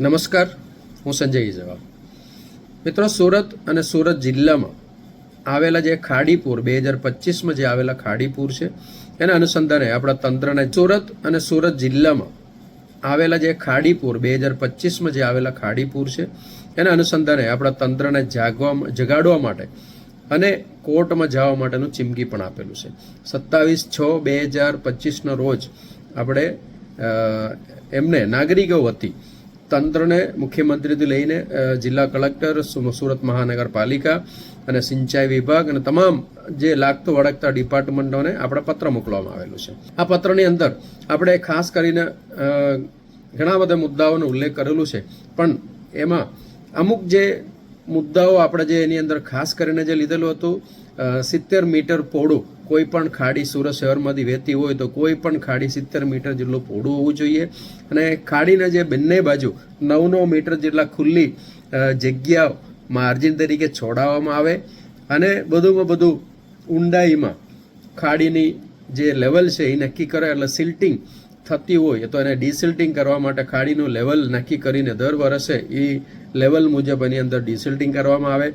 નમસ્કાર, હું સંજય ઇઝવા. મિત્રો, સુરત અને સુરત જિલ્લામાં આવેલા જે ખાડીપુર 2025માં જે આવેલા ખાડીપુર છે એના અનુસંધાને આપણા તંત્રને સુરત અને સુરત જિલ્લામાં આવેલા જે ખાડીપુર 2025માં જે આવેલા ખાડીપુર છે એના અનુસંધાને આપણા તંત્રને જગાડવા માટે અને કોર્ટમાં જવા માટેનું ચીમકી પણ આપેલું છે. 27/6/2025ના રોજ આપણે એમને નાગરિકો વતી તંત્રને મુખ્યમંત્રીથી લઈને જિલ્લા કલેક્ટર, સુરત મહાનગરપાલિકા અને સિંચાઈ વિભાગ અને તમામ જે લાગતું વળગતા ડિપાર્ટમેન્ટોને આપણે પત્ર મોકલવામાં આવેલું છે. આ પત્રની અંદર આપણે ખાસ કરીને ઘણા બધા મુદ્દાઓનો ઉલ્લેખ કરેલું છે, પણ એમાં અમુક જે મુદ્દાઓ આપણે જે એની અંદર ખાસ કરીને જે લીધેલું હતું, 70 મીટર પહોળું કોઈ પણ ખાડી સુરત શહેરમાંથી વહેતી હોય તો કોઈ પણ ખાડી 70 મીટર જેટલું પહોળું હોવું જોઈએ અને ખાડીના જે બંને બાજુ 9 મીટર જેટલા ખુલ્લી જગ્યાઓ માર્જિન તરીકે છોડાવવામાં આવે અને બધું ઊંડાઈમાં ખાડીની જે લેવલ છે એ નક્કી કરે. એટલે સિલ્ટિંગ થતી હોય તો એને ડિસિલ્ટિંગ કરવા માટે ખાડીનું લેવલ નક્કી કરીને દર વર્ષે એ લેવલ મુજબ એની અંદર ડિસિલ્ટિંગ કરવામાં આવે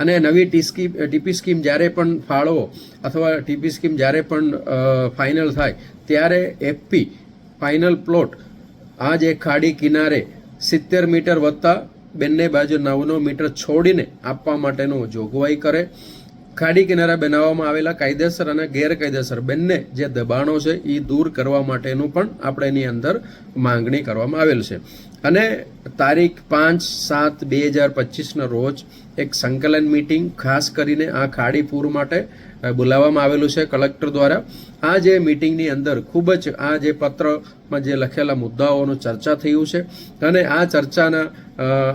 અને નવી ટીપી સ્કીમ જ્યારે પણ ફાળવો અથવા ટીપી સ્કીમ જ્યારે પણ ફાઇનલ થાય ત્યારે એફપી ફાઇનલ પ્લોટ આ જે ખાડી કિનારે 70 મીટર વત્તા બંને બાજુ 9 મીટર છોડીને આપવા માટેનું જોગવાઈ કરે. ખાડી કિનારા બનાવવામાં આવેલા કાયદેસર અને ગેરકાયદેસર બંને જે દબાણો છે એ દૂર કરવા માટેનું પણ આપણે એની અંદર માંગણી કરવામાં આવેલ છે. અને તારીખ 5/7/2025ના રોજ એક સંકલન મીટિંગ ખાસ કરીને આ ખાડીપુર માટે બોલાવવામાં આવેલું છે કલેક્ટર દ્વારા. આ જે મીટિંગની અંદર ખૂબ જ આ જે પત્રમાં જે લખેલા મુદ્દાઓનું ચર્ચા થયું છે અને આ ચર્ચાના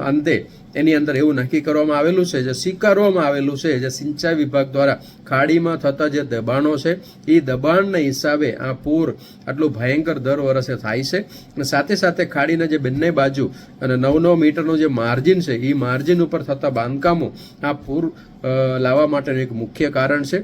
અંતે એની અંદર એવું નક્કી કરવામાં આવેલું છે, જે સ્વીકારવામાં આવેલું છે, જે સિંચાઈ વિભાગ દ્વારા ખાડીમાં થતા જે દબાણો છે એ દબાણના હિસાબે આ પૂર આટલું ભયંકર દર વર્ષે થાય છે અને સાથે સાથે ખાડીના જે બંને બાજુ અને 9 મીટરનું જે માર્જિન છે એ માર્જિન ઉપર થતા બાંધકામો આ પૂર લાવવા માટેનું એક મુખ્ય કારણ છે.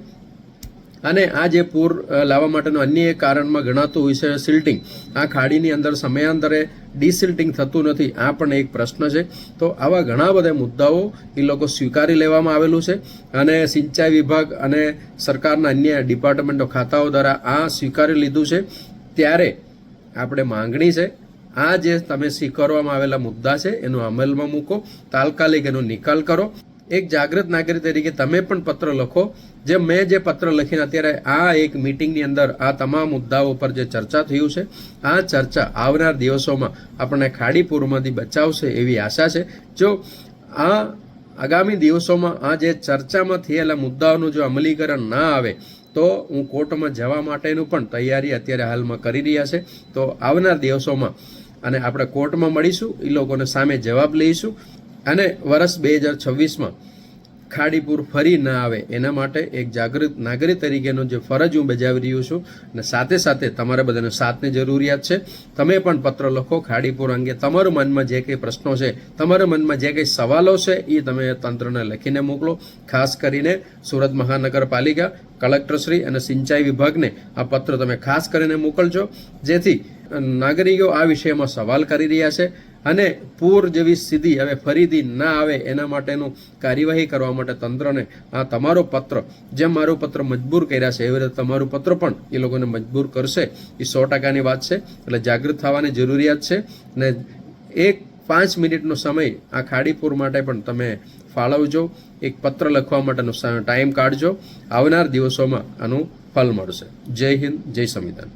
અને આ જે પૂર લાવવા માટેનું અન્ય એક કારણમાં ગણાતું હોય છે સિલ્ટિંગ. આ ખાડીની અંદર સમયાંતરે ડિસિલ્ટિંગ થતું નથી, આ પણ એક પ્રશ્ન છે. તો આવા ઘણા બધા મુદ્દાઓ એ લોકો સ્વીકારી લેવામાં આવેલું છે અને સિંચાઈ વિભાગ અને સરકારના અન્ય ડિપાર્ટમેન્ટો ખાતાઓ દ્વારા આ સ્વીકારી લીધું છે. ત્યારે આપણે માંગણી છે, આ જે તમે સ્વીકારવામાં આવેલા મુદ્દા છે એનો અમલમાં મૂકો, તાત્કાલિક એનો નિકાલ કરો. એક જાગૃત નાગરિક તરીકે તમે પણ પત્ર લખો, જે મેં જે પત્ર લખીને અત્યારે આ એક મીટિંગની અંદર આ તમામ મુદ્દાઓ પર જે ચર્ચા થયું છે, આ ચર્ચા આવનાર દિવસોમાં આપણને ખાડીપુરમાંથી બચાવશે એવી આશા છે. જો આ આગામી દિવસોમાં આ જે ચર્ચામાં થયેલા મુદ્દાઓનું જો અમલીકરણ ના આવે તો હું કોર્ટમાં જવા માટેનું પણ તૈયારી અત્યારે હાલમાં કરી રહ્યા છે. તો આવનાર દિવસોમાં અને આપણે કોર્ટમાં મળીશું, એ લોકોને સામે જવાબ લઈશું અને વર્ષ 2026માં ખાડીપુર ફરી ના આવે એના માટે એક જાગૃત નાગરિક તરીકેનો જે ફરજ હું બજાવી રહ્યો છું અને સાથે સાથે તમારા બધાને સાથની જરૂરિયાત છે. તમે પણ પત્ર લખો ખાડીપુર અંગે. તમારા મનમાં જે કંઈ પ્રશ્નો છે, તમારા મનમાં જે કંઈ સવાલો છે એ તમે તંત્રને લખીને મોકલો. ખાસ કરીને સુરત મહાનગરપાલિકા, કલેક્ટરશ્રી અને સિંચાઈ વિભાગને આ પત્ર તમે ખાસ કરીને મોકલજો, જેથી નાગરિકો આ વિષયમાં સવાલ કરી રહ્યા છે અને પૂર જેવી સ્થિતિ હવે ફરીથી ના આવે એના માટેનું કાર્યવાહી કરવા માટે તંત્રને આ તમારો પત્ર, જેમ મારો પત્ર મજબૂર કર્યા છે એવી રીતે તમારું પત્ર પણ એ લોકોને મજબૂર કરશે. એ 100%ની વાત છે. એટલે જાગૃત થવાની જરૂરિયાત છે અને 5 મિનિટનો સમય આ ખાડીપુર માટે પણ તમે ફાળવજો. એક પત્ર લખવા માટેનો ટાઈમ કાઢજો. આવનાર દિવસોમાં આનું ફળ મળશે. જય હિન્દ, જય સંવિધાન.